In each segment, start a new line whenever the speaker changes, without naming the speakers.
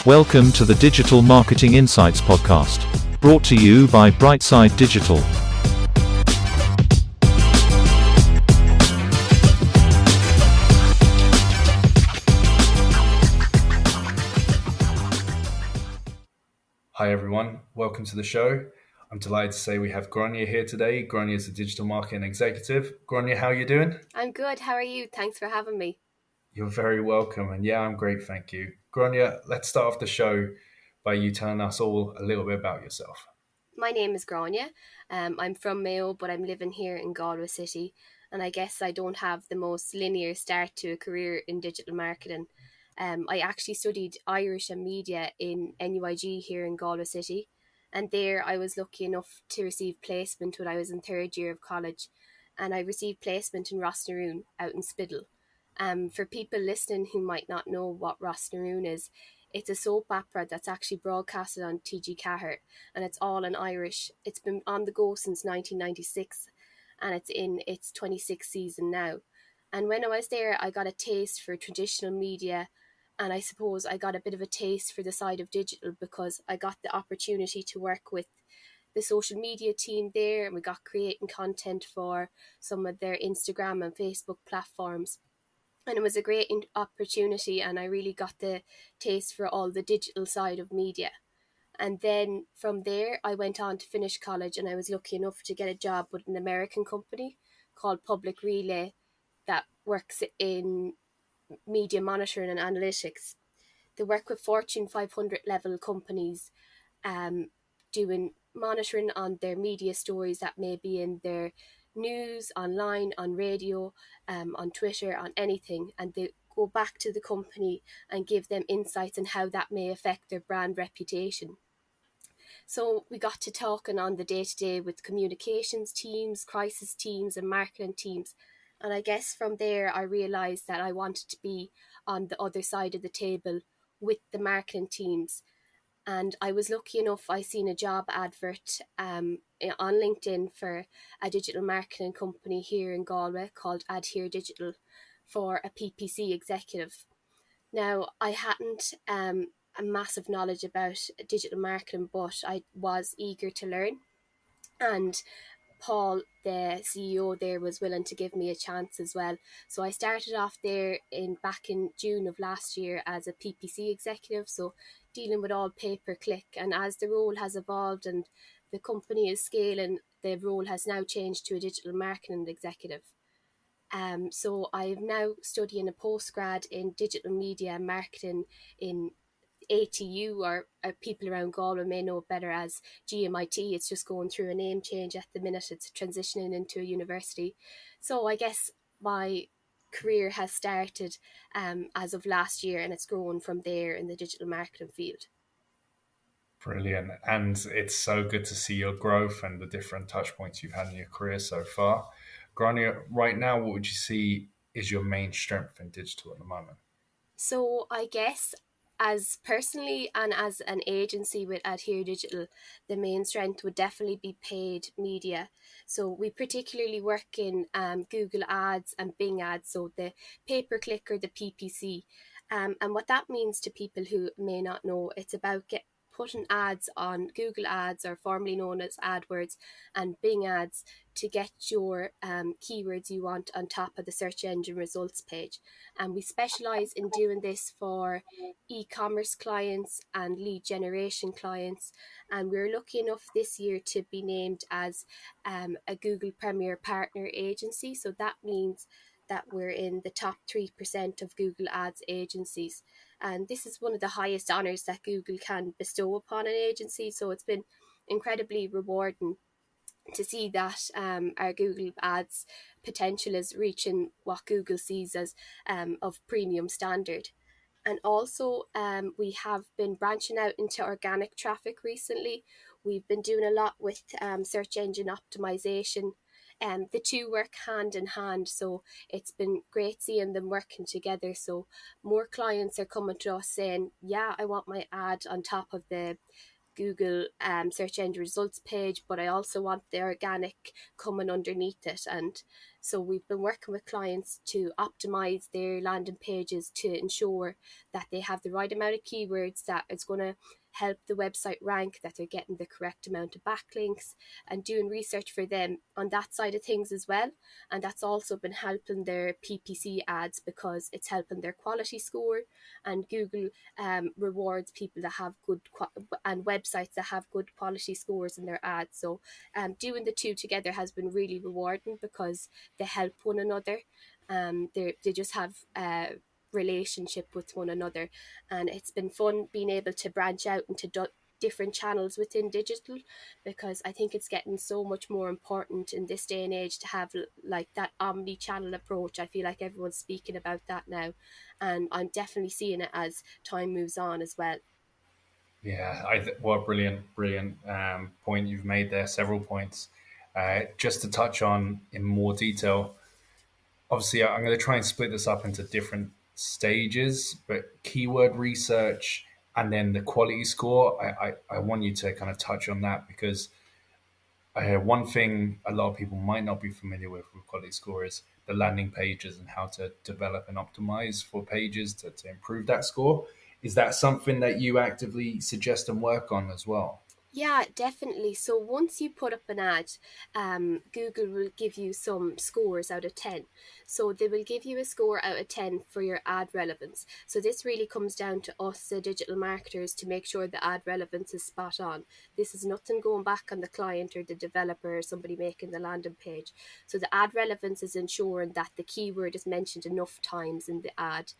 Welcome to the Digital Marketing Insights podcast, brought to you by Brightside Digital.
Hi everyone, welcome to the show. I'm delighted to say we have Gráinne here today. Gráinne is a digital marketing executive. Gráinne, how are you doing?
I'm good. How are you? Thanks for having me.
You're very welcome. And yeah, I'm great, thank you. Gráinne, let's start off the show by you telling us all a little bit about yourself.
My name is Gráinne. I'm from Mayo, but I'm living here in Galway City. And I guess I don't have the most linear start to a career in digital marketing. I actually studied Irish and media in NUIG here in Galway City. And there I was lucky enough to receive placement when I was in third year of college. And I received placement in Rossnaroon out in Spiddal. For people listening who might not know what Rossnaroon is, it's a soap opera that's actually broadcasted on TG Cahir, and it's all in Irish. It's been on the go since 1996, and it's in its 26th season now. And when I was there, I got a taste for traditional media, and I suppose I got a bit of a taste for the side of digital because I got the opportunity to work with the social media team there, and we got creating content for some of their Instagram and Facebook platforms. And it was a great opportunity, and I really got the taste for all the digital side of media. And then from there, I went on to finish college, and I was lucky enough to get a job with an American company called Public Relay that works in media monitoring and analytics. They work with Fortune 500 level companies, doing monitoring on their media stories that may be in their news, online, on radio, on Twitter, on anything, and they go back to the company and give them insights on how that may affect their brand reputation. So we got to talking on the day-to-day with communications teams, crisis teams and marketing teams. And I guess from there I realised that I wanted to be on the other side of the table with the marketing teams. And I was lucky enough, I seen a job advert on LinkedIn for a digital marketing company here in Galway called Adhere Digital for a PPC executive. Now, I hadn't a massive knowledge about digital marketing, but I was eager to learn. And Paul, the CEO there, was willing to give me a chance as well. So I started off there back in June of last year as a PPC executive, so dealing with all pay-per-click. And as the role has evolved and the company is scaling, the role has now changed to a digital marketing executive. So I'm now studying a postgrad in digital media marketing in ATU, or people around Galway may know it better as GMIT. It's just going through a name change at the minute. It's transitioning into a university. So I guess my career has started as of last year, and it's grown from there in the digital marketing field.
Brilliant. And it's so good to see your growth and the different touch points you've had in your career so far. Gráinne, right now, what would you see is your main strength in digital at the moment?
So I guess as personally and as an agency with Adhere Digital, the main strength would definitely be paid media. So we particularly work in Google Ads and Bing Ads, so the pay-per-click or the PPC. And what that means to people who may not know, it's about putting ads on Google Ads, or formerly known as AdWords, and Bing Ads to get your keywords you want on top of the search engine results page. And we specialise in doing this for e-commerce clients and lead generation clients. And we're lucky enough this year to be named as a Google Premier Partner Agency. So that means that we're in the top 3% of Google Ads agencies. And this is one of the highest honours that Google can bestow upon an agency. So it's been incredibly rewarding to see that our Google Ads potential is reaching what Google sees as of premium standard. And also we have been branching out into organic traffic recently. We've been doing a lot with search engine optimization. The two work hand in hand, so it's been great seeing them working together. So more clients are coming to us saying, yeah, I want my ad on top of the Google search engine results page, but I also want the organic coming underneath it. And so we've been working with clients to optimize their landing pages to ensure that they have the right amount of keywords that is going to help the website rank, that they're getting the correct amount of backlinks, and doing research for them on that side of things as well. And that's also been helping their PPC ads because it's helping their quality score. And Google rewards people that have good and websites that have good quality scores in their ads. So doing the two together has been really rewarding because they help one another. They just have relationship with one another, and it's been fun being able to branch out into different channels within digital, because I think it's getting so much more important in this day and age to have like that omni-channel approach. I feel like everyone's speaking about that now, and I'm definitely seeing it as time moves on as well.
Yeah, what a brilliant point you've made there. Several points. Just to touch on in more detail, obviously, I'm going to try and split this up into different stages, but keyword research and then the quality score, I want you to kind of touch on that because one thing a lot of people might not be familiar with quality score is the landing pages and how to develop and optimize for pages to improve that score. Is that something that you actively suggest and work on as well?
Yeah, definitely. So once you put up an ad, Google will give you some scores out of 10. So they will give you a score out of 10 for your ad relevance. So this really comes down to us, the digital marketers, to make sure the ad relevance is spot on. This is nothing going back on the client or the developer or somebody making the landing page. So the ad relevance is ensuring that the keyword is mentioned enough times in the ad,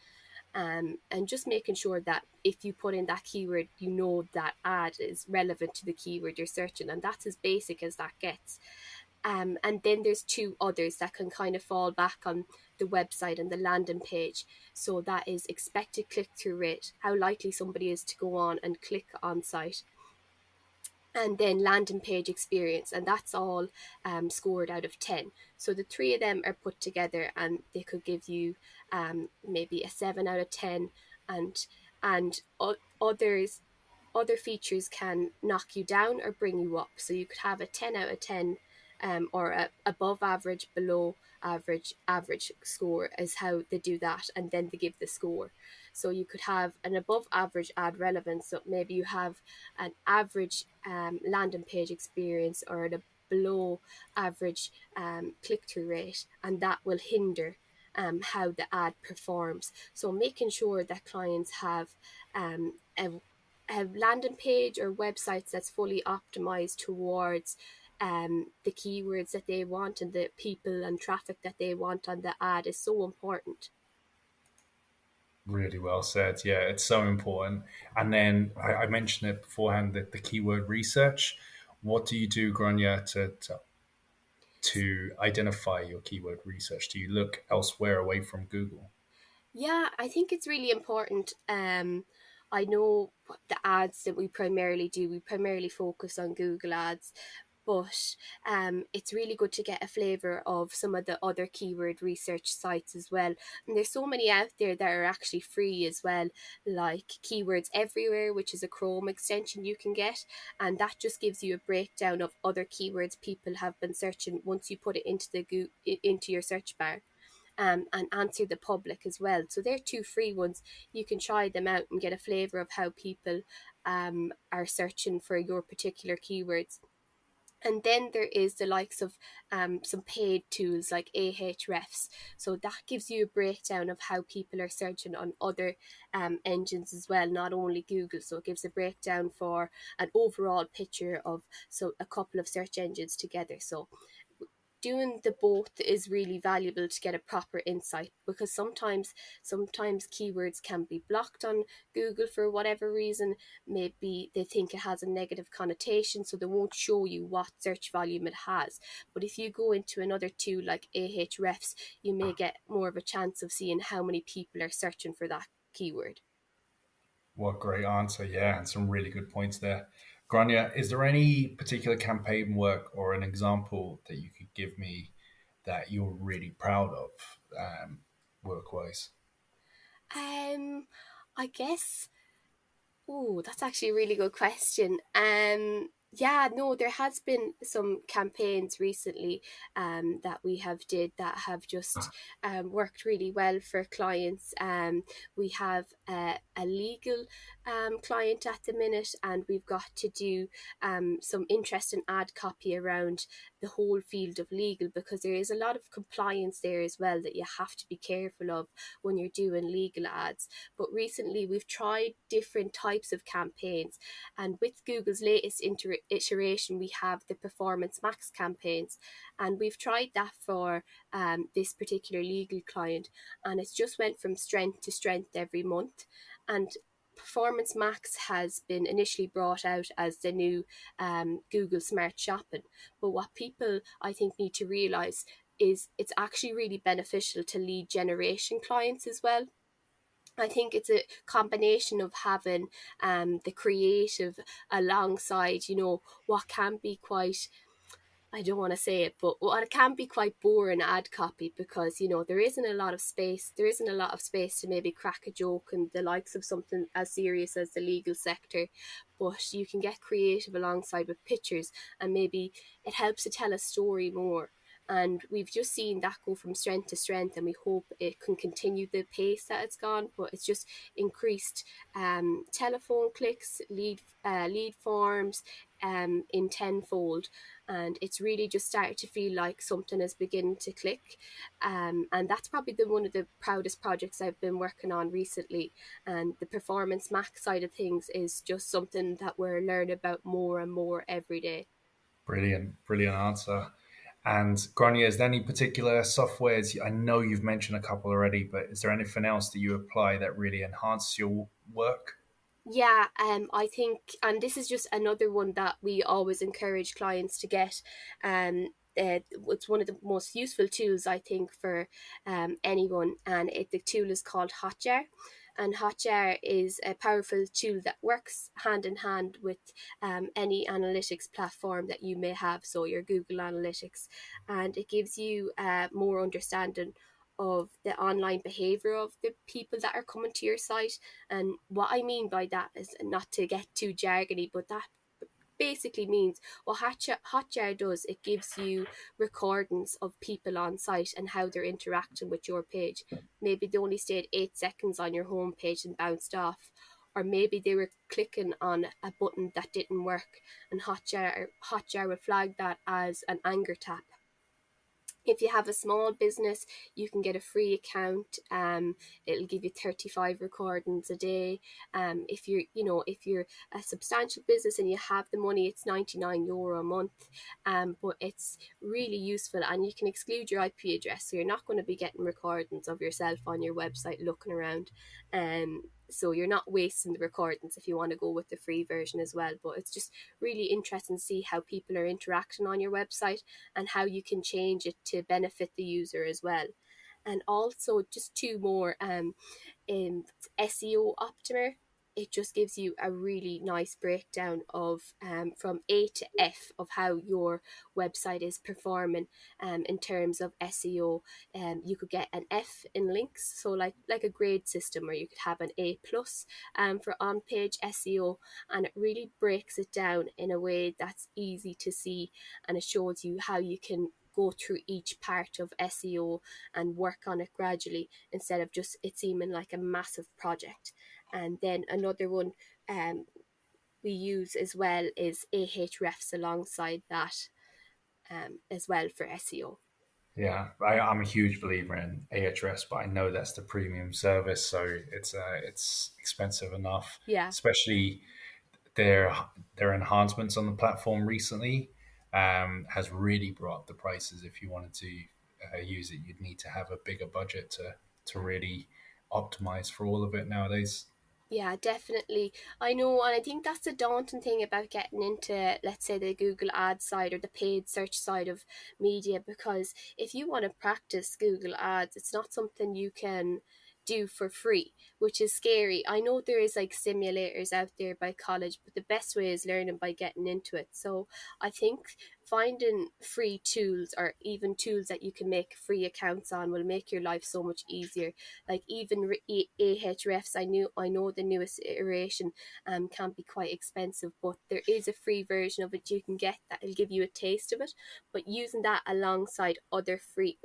and just making sure that if you put in that keyword, you know that ad is relevant to the keyword you're searching, and that's as basic as that gets. And then there's two others that can kind of fall back on the website and the landing page. So that is expected click-through rate, how likely somebody is to go on and click on site, and then landing page experience, and that's all scored out of 10. So the three of them are put together and they could give you maybe a 7 out of 10, and others, other features can knock you down or bring you up. So you could have a 10 out of 10, or above average, below average, average score is how they do that, and then they give the score. So you could have an above average ad relevance, so maybe you have an average landing page experience or a below average click-through rate, and that will hinder how the ad performs. So making sure that clients have a landing page or websites that's fully optimized towards the keywords that they want and the people and traffic that they want on the ad is so important.
Really well said. Yeah, it's so important. And then I mentioned it beforehand that the keyword research. What do you do, Grania, to identify your keyword research? Do you look elsewhere away from Google?
Yeah, I think it's really important. I know the ads that we primarily do, we primarily focus on Google ads, but it's really good to get a flavour of some of the other keyword research sites as well. And there's so many out there that are actually free as well, like Keywords Everywhere, which is a Chrome extension you can get, and that just gives you a breakdown of other keywords people have been searching once you put it into into your search bar. And Answer the Public as well. So they're two free ones. You can try them out and get a flavour of how people are searching for your particular keywords. And then there is the likes of some paid tools like Ahrefs. So that gives you a breakdown of how people are searching on other engines as well, not only Google. So it gives a breakdown for an overall picture of a couple of search engines together. So doing the both is really valuable to get a proper insight, because sometimes keywords can be blocked on Google for whatever reason. Maybe they think it has a negative connotation, so they won't show you what search volume it has. But if you go into another tool like Ahrefs, you may get more of a chance of seeing how many people are searching for that keyword.
What a great answer. Yeah, and some really good points there. Grania, is there any particular campaign work or an example that you could give me that you're really proud of work wise?
I guess Oh, that's actually a really good question. Yeah, no, there has been some campaigns recently that we have did that have just worked really well for clients. We have a legal client at the minute, and we've got to do some interesting ad copy around the whole field of legal, because there is a lot of compliance there as well that you have to be careful of when you're doing legal ads. But recently we've tried different types of campaigns, and with Google's latest iteration we have the Performance Max campaigns, and we've tried that for this particular legal client, and it's just went from strength to strength every month. And Performance Max has been initially brought out as the new Google Smart Shopping, but what people I think need to realize is it's actually really beneficial to lead generation clients as well. I think it's a combination of having the creative alongside, what can be quite, I don't want to say it, but what it can be quite boring ad copy, because there isn't a lot of space. There isn't a lot of space to maybe crack a joke and the likes of something as serious as the legal sector. But you can get creative alongside with pictures, and maybe it helps to tell a story more. And we've just seen that go from strength to strength, and we hope it can continue the pace that it's gone. But it's just increased telephone clicks, lead forms in tenfold, and it's really just started to feel like something is beginning to click. And that's probably one of the proudest projects I've been working on recently. And the Performance Max side of things is just something that we're learning about more and more every day.
Brilliant, brilliant answer. And Gráinne, is there any particular softwares? I know you've mentioned a couple already, but is there anything else that you apply that really enhances your work?
Yeah, I think, and this is just another one that we always encourage clients to get. It's one of the most useful tools I think for anyone, and the tool is called Hotjar. And Hotjar is a powerful tool that works hand in hand with any analytics platform that you may have, so your Google Analytics, and it gives you more understanding of the online behavior of the people that are coming to your site. And what I mean by that is not to get too jargony, but that basically means what Hotjar does, it gives you recordings of people on site and how they're interacting with your page. Maybe they only stayed 8 seconds on your homepage and bounced off, or maybe they were clicking on a button that didn't work, and Hotjar will flag that as an anger tap. If you have a small business, you can get a free account. It'll give you 35 recordings a day. If you're a substantial business and you have the money, it's €99 a month. But it's really useful, and you can exclude your IP address, so you're not going to be getting recordings of yourself on your website looking around. So you're not wasting the recordings if you want to go with the free version as well. But it's just really interesting to see how people are interacting on your website and how you can change it to benefit the user as well. And also just two more, in SEO Optimer. It just gives you a really nice breakdown of from A to F of how your website is performing in terms of SEO. You could get an F in links, so like a grade system, or you could have an A plus for on-page SEO, and it really breaks it down in a way that's easy to see, and it shows you how you can go through each part of SEO and work on it gradually, instead of just it seeming like a massive project. And then another one we use as well is Ahrefs alongside that as well for SEO.
Yeah, I'm a huge believer in Ahrefs, but I know that's the premium service, so it's expensive enough.
Yeah.
Especially their their enhancements on the platform recently has really brought up the prices. If you wanted to use it, you'd need to have a bigger budget to really optimize for all of it nowadays.
Yeah, definitely. I know, and I think that's the daunting thing about getting into, let's say, the Google Ads side or the paid search side of media, because if you want to practice Google Ads, it's not something you can do for free, which is scary. I know there is like simulators out there by college, but the best way is learning by getting into it. So I think finding free tools, or even tools that you can make free accounts on, will make your life so much easier. Like even Ahrefs, I know the newest iteration can be quite expensive, but there is a free version of it you can get that will give you a taste of it. But using that alongside other free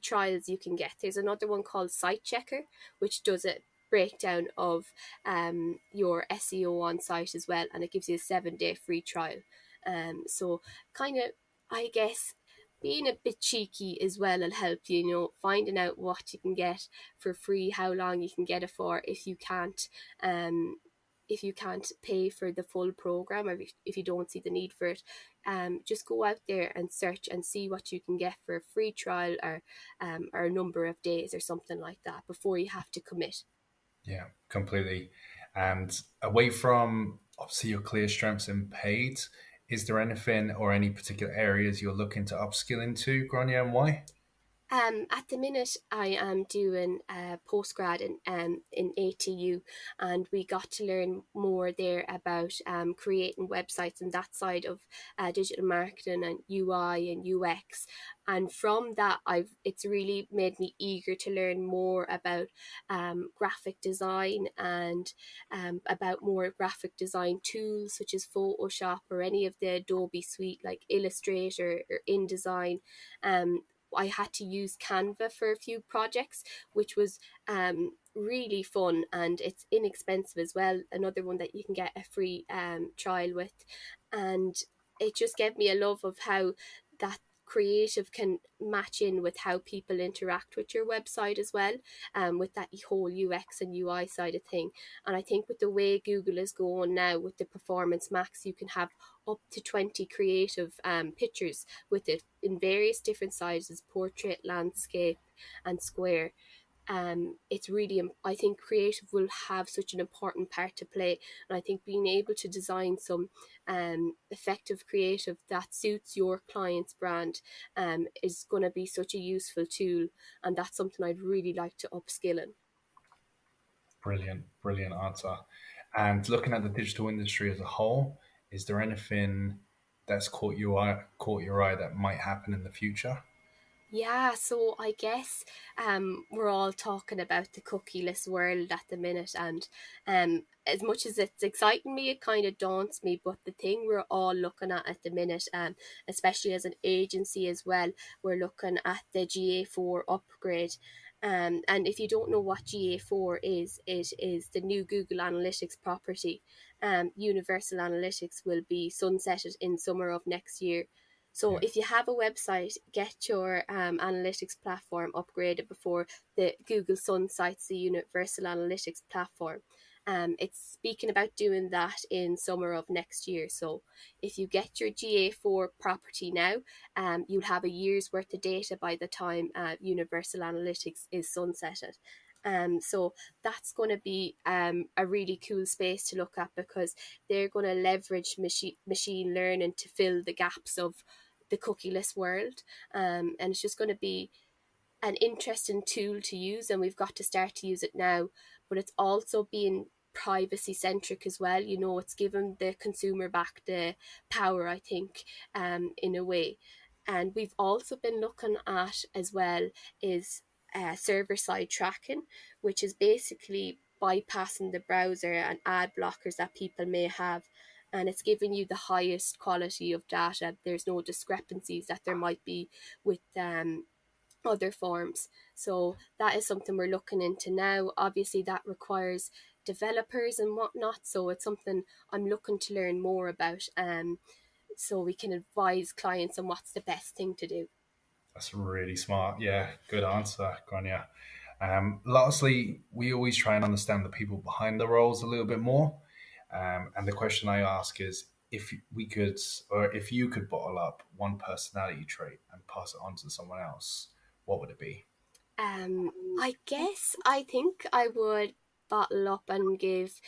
trials you can get. There's another one called Site Checker, which does a breakdown of your SEO on site as well, and it gives you a 7-day free trial. So kind of, I guess, being a bit cheeky as well will help you, you know, finding out what you can get for free, how long you can get it for if you can't pay for the full program, or if you don't see the need for it. Just go out there and search and see what you can get for a free trial, or a number of days or something like that before you have to commit.
Yeah, completely. And away from obviously your clear strengths in paid, is there anything or any particular areas you're looking to upskill into, Gráinne, and why?
At the minute, I am doing postgrad in ATU, and we got to learn more there about creating websites and that side of digital marketing and UI and UX. And from that, it's really made me eager to learn more about graphic design, and about more graphic design tools such as Photoshop or any of the Adobe suite like Illustrator or InDesign. Um, I had to use Canva for a few projects, which was really fun, and it's inexpensive as well. Another one that you can get a free trial with, and it just gave me a love of how that creative can match in with how people interact with your website as well, with that whole UX and UI side of thing. And I think with the way Google is going now with the Performance Max, you can have up to 20 creative pictures with it in various different sizes: portrait, landscape, and square. It's really, I think creative will have such an important part to play, and I think being able to design some effective creative that suits your client's brand is going to be such a useful tool, and that's something I'd really like to upskill in.
Brilliant, brilliant answer. And looking at the digital industry as a whole, is there anything that's caught your eye that might happen in the future?
Yeah, so I guess we're all talking about the cookieless world at the minute, and as much as it's exciting me, it kind of daunts me. But the thing we're all looking at the minute, especially as an agency as well, we're looking at the GA4 upgrade. And if you don't know what GA4 is, it is the new Google Analytics property. Universal Analytics will be sunsetted in summer of next year. So
Yeah.
if you have a website, get your analytics platform upgraded before the Google sunsets the Universal Analytics platform. It's speaking about doing that in summer of next year. So if you get your GA4 property now, you'll have a year's worth of data by the time Universal Analytics is sunsetted. So that's going to be a really cool space to look at, because they're going to leverage machine learning to fill the gaps of the cookieless world, and it's just going to be an interesting tool to use, and we've got to start to use it now. But it's also being privacy centric as well. You know, it's given the consumer back the power, I think, in a way. And we've also been looking at as well is server side tracking, which is basically bypassing the browser and ad blockers that people may have, and it's giving you the highest quality of data. There's no discrepancies that there might be with other forms. So that is something we're looking into now. Obviously, that requires developers and whatnot. So it's something I'm looking to learn more about, so we can advise clients on what's the best thing to do.
That's really smart. Yeah, good answer, Grania. Lastly, we always try and understand the people behind the roles a little bit more. And the question I ask is, if we could, or if you could bottle up one personality trait and pass it on to someone else, what would it be?
I guess I think I would bottle up and give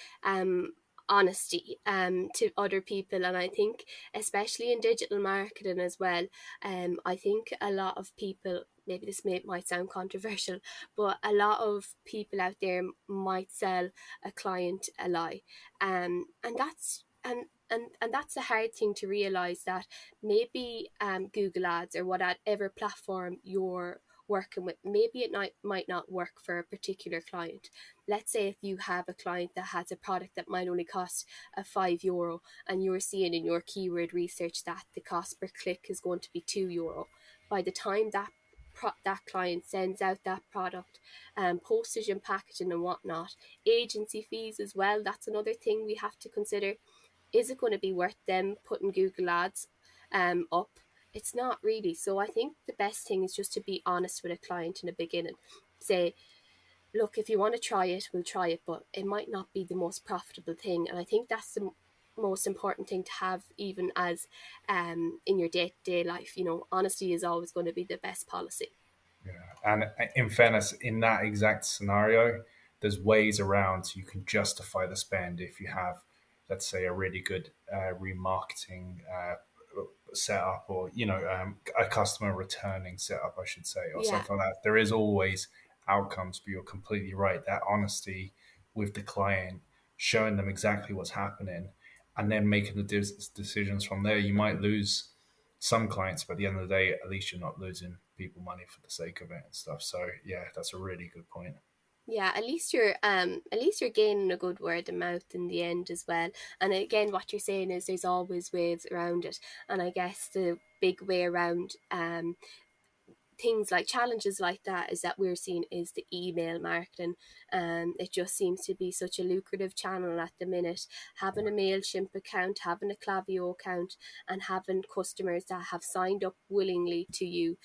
honesty to other people, and I think especially in digital marketing as well, I think a lot of people maybe this might sound controversial, but a lot of people out there might sell a client a lie, and that's a hard thing to realize, that maybe Google Ads or whatever platform you're working with, maybe it might not work for a particular client. Let's say if you have a client that has a product that might only cost a €5, and you're seeing in your keyword research that the cost per click is going to be €2. By the time that client sends out that product, postage and packaging and whatnot, agency fees as well, that's another thing we have to consider. Is it going to be worth them putting Google Ads up? It's not really. So I think the best thing is just to be honest with a client in the beginning. Say, look, if you want to try it, we'll try it, but it might not be the most profitable thing. And I think that's the most important thing to have, even as in your day-to-day life. Honesty is always going to be the best policy.
Yeah. And in fairness, in that exact scenario, there's ways around so you can justify the spend if you have, let's say, a really good remarketing setup, or a customer returning setup, I should say, or
Yeah.
something like that. There is always outcomes, but you're completely right. That honesty with the client, showing them exactly what's happening, and then making the decisions from there. You might lose some clients, but at the end of the day, at least you're not losing people money for the sake of it and stuff. So yeah, that's a really good point.
Yeah, at least you're gaining a good word of mouth in the end as well. And again, what you're saying is there's always ways around it. And I guess the big way around things like challenges like that is that we're seeing is the email marketing. It just seems to be such a lucrative channel at the minute. Having a MailChimp account, having a Klaviyo account, and having customers that have signed up willingly to you.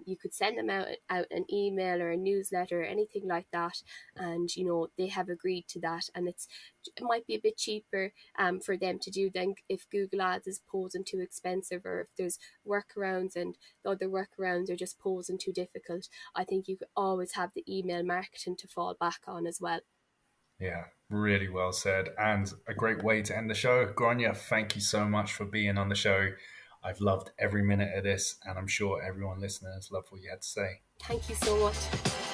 You could send them out an email or a newsletter or anything like that, and they have agreed to that, and it might be a bit cheaper for them to do than if Google Ads is posing too expensive, or if there's workarounds and the other workarounds are just posing too difficult. I think you could always have the email marketing to fall back on as well.
Yeah, really well said. And a great way to end the show. Gráinne, thank you so much for being on the show. I've loved every minute of this, and I'm sure everyone listening has loved what you had to say.
Thank you so much.